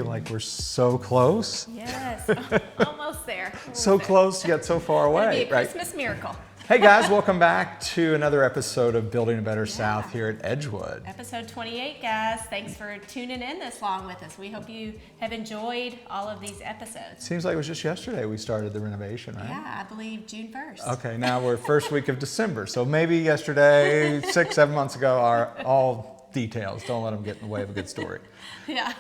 feel like we're so close. Yes, almost there. So close, yet so far away. It'll be a Christmas miracle. Hey guys, welcome back to another episode of Building a Better South here at Edgewood. Episode 28, guys. Thanks for tuning in this long with us. We hope you have enjoyed all of these episodes. Seems like it was just yesterday we started the renovation, right? Yeah, I believe June 1st. Okay, now we're first week of December. So maybe yesterday, 6-7 months ago, are all details. Don't let them get in the way of a good story. Yeah.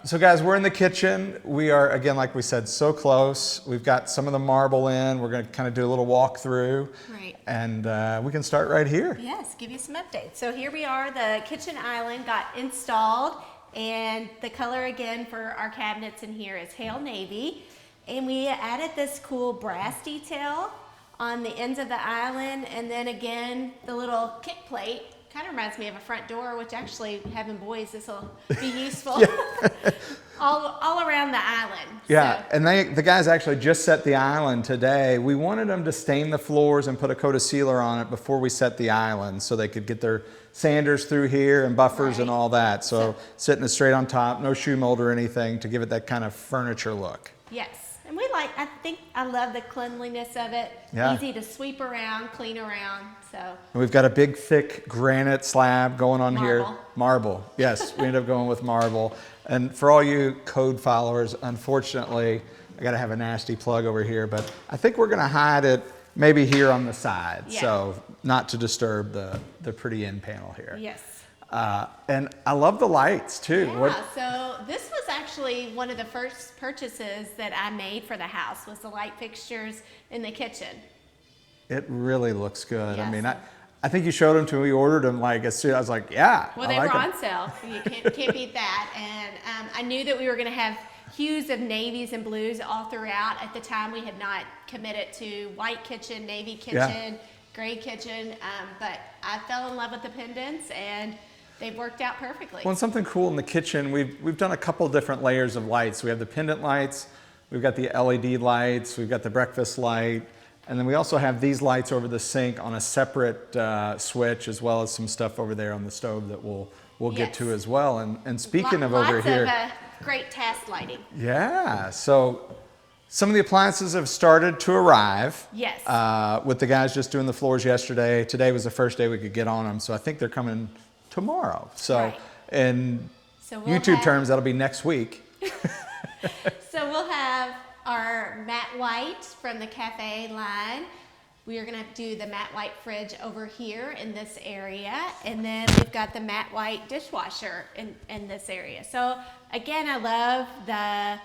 So guys, we're in the kitchen. We are, again, like we said, so close. We've got some of the marble in. We're going to kind of do a little walkthrough. Right. And we can start right here. Yes, give you some updates. So here we are. The kitchen island got installed. And the color again for our cabinets in here is Hail Navy. And we added this cool brass detail on the ends of the island. And then again, the little kick plate. Kind of reminds me of a front door, which actually, having boys, this will be useful. all around the island. Yeah, so. and the guys actually just set the island today. We wanted them to stain the floors and put a coat of sealer on it before we set the island so they could get their sanders through here and buffers and all that. So sitting it straight on top, no shoe mold or anything to give it that kind of furniture look. Yes. And I love the cleanliness of it. Yeah. Easy to sweep around, clean around. So. And we've got a big, thick granite slab going on here. Marble. Yes, we ended up going with marble. And for all you code followers, unfortunately, I got to have a nasty plug over here, but I think we're going to hide it maybe here on the side. Yeah. So not to disturb the pretty end panel here. Yes. And I love the lights too. Yeah, so this was actually one of the first purchases that I made for the house was the light fixtures in the kitchen. It really looks good. Yes. I mean, I think you showed them to me. We ordered them like as soon as I was like, yeah. Well, they were on sale. So you can't beat that. And I knew that we were going to have hues of navies and blues all throughout. At the time, we had not committed to white kitchen, navy kitchen, gray kitchen. But I fell in love with the pendants and they've worked out perfectly. Well, and something cool in the kitchen, we've done a couple different layers of lights. We have the pendant lights, we've got the LED lights, we've got the breakfast light, and then we also have these lights over the sink on a separate switch, as well as some stuff over there on the stove that we'll get to as well. And speaking of over here, lots of great task lighting. Yeah, so some of the appliances have started to arrive. Yes. With the guys just doing the floors yesterday. Today was the first day we could get on them, so I think they're coming tomorrow. So in YouTube terms, that'll be next week. So we'll have our matte white from the cafe line. We are going to do the matte white fridge over here in this area. And then we've got the matte white dishwasher in this area. So again, I love the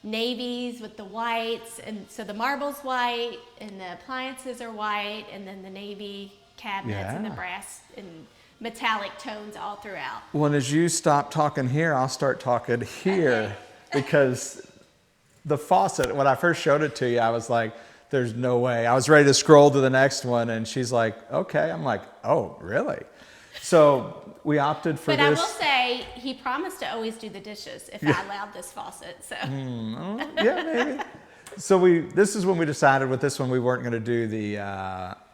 navies with the whites. And so the marble's white and the appliances are white. And then the navy cabinets and the brass and metallic tones all throughout. Well, and as you stop talking here, I'll start talking here because the faucet, when I first showed it to you, I was like, there's no way. I was ready to scroll to the next one and she's like, okay. I'm like, oh, really? So we opted for this. But I will say, he promised to always do the dishes if I allowed this faucet, so. Yeah, maybe. So this is when we decided with this one we weren't going to do the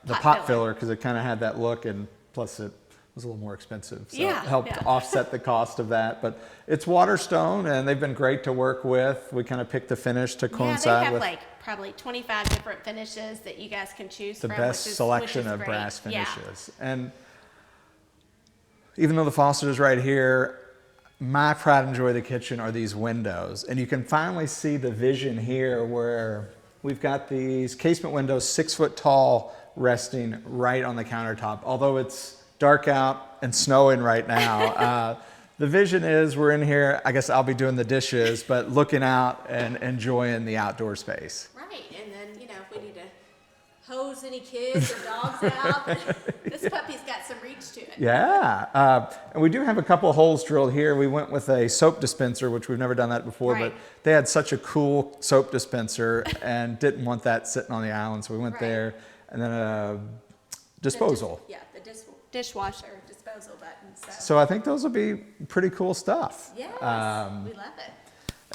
pot filler because it kind of had that look and plus it was a little more expensive, so it helped offset the cost of that. But it's Waterstone, and they've been great to work with. We kind of picked the finish to coincide with. They have like probably 25 different finishes that you guys can choose from. The best selection of brass finishes. And even though the faucet is right here, my pride and joy of the kitchen are these windows. And you can finally see the vision here where we've got these casement windows 6 foot tall resting right on the countertop. Although it's dark out and snowing right now. The vision is we're in here, I guess I'll be doing the dishes, but looking out and enjoying the outdoor space. Right, and then, if we need to hose any kids or dogs out, this puppy's got some reach to it. Yeah, and we do have a couple holes drilled here. We went with a soap dispenser, which we've never done that before, but they had such a cool soap dispenser and didn't want that sitting on the island, so we went there. And then a disposal. The dishwasher disposal button. So I think those will be pretty cool stuff. Yes, we love it.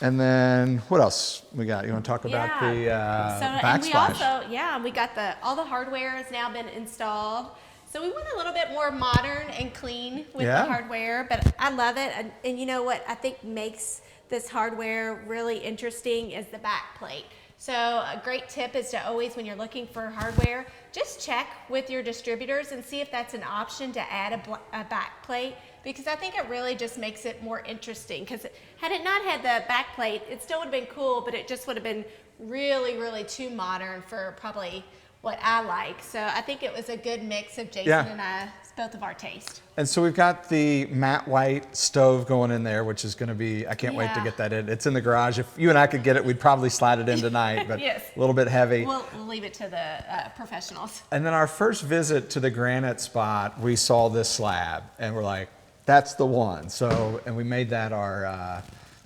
And then what else we got? You want to talk about the backsplash? And we got all the hardware has now been installed. So we went a little bit more modern and clean with the hardware, but I love it. And you know what I think makes this hardware really interesting is the back plate. So a great tip is to always, when you're looking for hardware, just check with your distributors and see if that's an option to add a back plate, because I think it really just makes it more interesting. Because had it not had the back plate, it still would have been cool, but it just would have been really, really too modern for probably what I like. So I think it was a good mix of Jason and I, both of our taste. And so we've got the matte white stove going in there, which is going to be, I can't wait to get that in. It's in the garage. If you and I could get it, we'd probably slide it in tonight, but yes. A little bit heavy. We'll leave it to the professionals. And then our first visit to the granite spot, we saw this slab and we're like, that's the one. So, and we made that our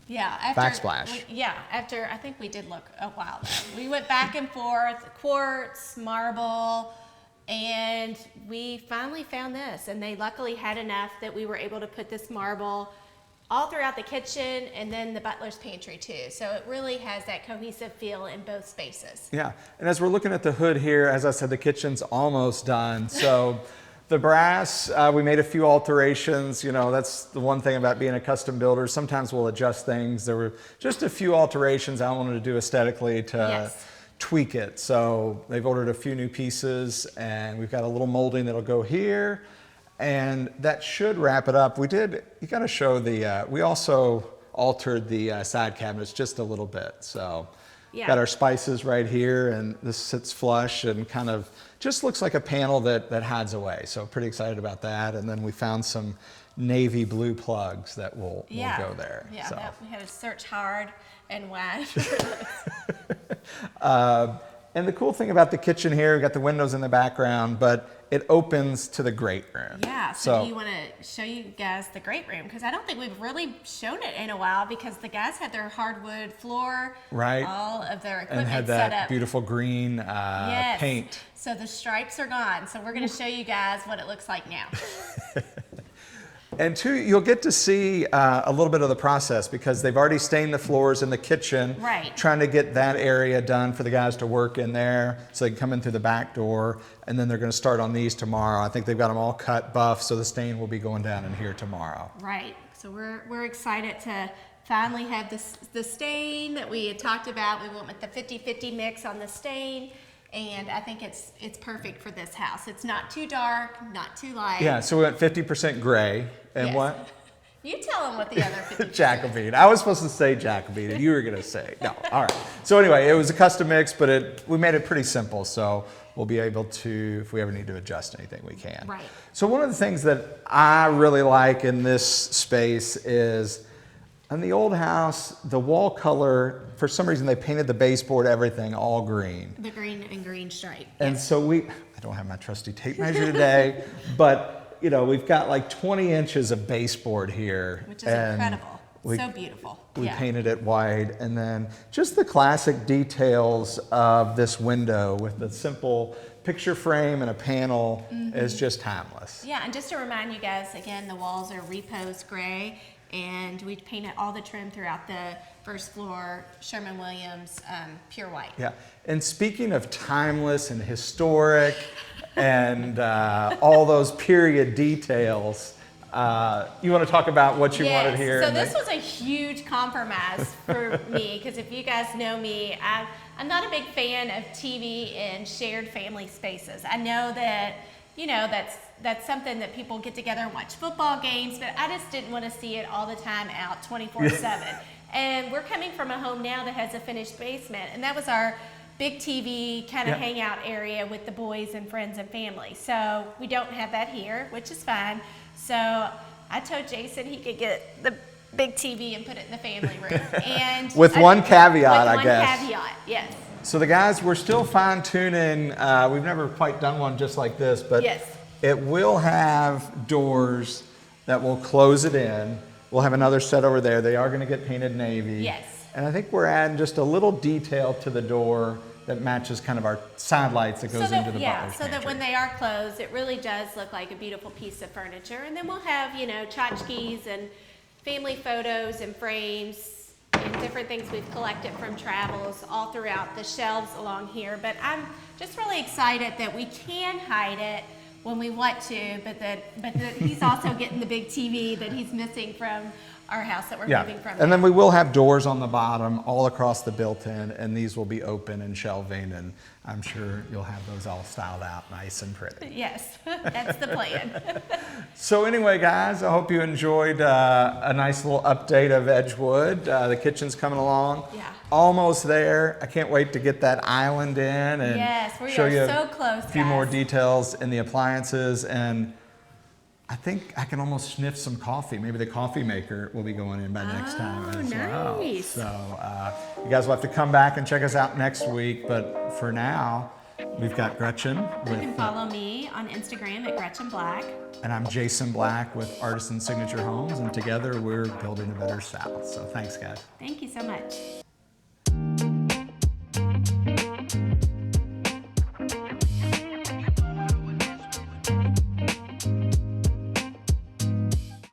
backsplash. After I think we did look a while though. We went back and forth, quartz, marble, and we finally found this. And they luckily had enough that we were able to put this marble all throughout the kitchen and then the butler's pantry too. So it really has that cohesive feel in both spaces. Yeah, and as we're looking at the hood here, as I said, the kitchen's almost done. So the brass, we made a few alterations. You know, that's the one thing about being a custom builder. Sometimes we'll adjust things. There were just a few alterations I wanted to do aesthetically to tweak it. So they've ordered a few new pieces, and we've got a little molding that'll go here, and that should wrap it up. You got to show we also altered the side cabinets just a little bit. So got our spices right here, and this sits flush and kind of just looks like a panel that hides away. So pretty excited about that. And then we found some navy blue plugs that will go there. Yeah, so. we had to search hard and wide. And the cool thing about the kitchen here, we got the windows in the background, but it opens to the great room. Yeah, so do you want to show you guys the great room? Because I don't think we've really shown it in a while, because the guys had their hardwood floor, all of their equipment and had set that up. beautiful green paint. So the stripes are gone. So we're going to show you guys what it looks like now. And two, you'll get to see a little bit of the process, because they've already stained the floors in the kitchen, trying to get that area done for the guys to work in there so they can come in through the back door. And then they're going to start on these tomorrow. I think they've got them all cut buff, so the stain will be going down in here tomorrow. Right. So we're excited to finally have the stain that we had talked about. We went with the 50-50 mix on the stain. And I think it's perfect for this house. It's not too dark, not too light. Yeah, so we went 50% gray. And what? You tell them what the other 50% Jacobine. I was supposed to say Jacobine, and you were going to say. No, all right. So anyway, it was a custom mix, but we made it pretty simple. So we'll be able to, if we ever need to adjust anything, we can. Right. So one of the things that I really like in this space is, in the old house, the wall color, for some reason they painted the baseboard, everything, all green. The green and green stripe. And so I don't have my trusty tape measure today, but you know, we've got like 20 inches of baseboard here. Which is incredible. So beautiful. We painted it white, and then just the classic details of this window with the simple picture frame and a panel is just timeless. Yeah, and just to remind you guys, again, the walls are repost gray, and we painted all the trim throughout the first floor, Sherman-Williams pure white. Yeah, and speaking of timeless and historic and all those period details, you want to talk about what you wanted here? So this was a huge compromise for me, because if you guys know me, I'm not a big fan of TV in shared family spaces. I know that, you know, that's something that people get together and watch football games, but I just didn't want to see it all the time out 24/7. And we're coming from a home now that has a finished basement, and that was our big TV kind of hangout area with the boys and friends and family. So we don't have that here, which is fine. So I told Jason he could get the big TV and put it in the family room. And with one caveat, I guess. One caveat, yes. So the guys, we're still fine tuning. We've never quite done one just like this, but it will have doors that will close it in. We'll have another set over there. They are going to get painted navy. Yes. And I think we're adding just a little detail to the door that matches kind of our side lights that goes into the butler's pantry. That when they are closed, it really does look like a beautiful piece of furniture. And then we'll have, you know, tchotchkes and family photos and frames and different things we've collected from travels all throughout the shelves along here. But I'm just really excited that we can hide it when we want to, but that he's also getting the big TV that he's missing from our house that we're Yeah, moving from. and then we will have doors on the bottom all across the built-in, and these will be open and shelving, and I'm sure you'll have those all styled out nice and pretty. Yes, that's the plan. So anyway, guys, I hope you enjoyed a nice little update of Edgewood. The kitchen's coming along. Yeah. Almost there. I can't wait to get that island in and Yes, we show are you so close, a few more guys. details in the appliances, and I think I can almost sniff some coffee. Maybe the coffee maker will be going in by next time as well. nice. So you guys will have to come back and check us out next week. But for now, we've got Gretchen You can with, follow me on Instagram at Gretchen Black. and I'm Jason Black with Artisan Signature Homes, and together we're building a better South. So thanks, guys. Thank you so much.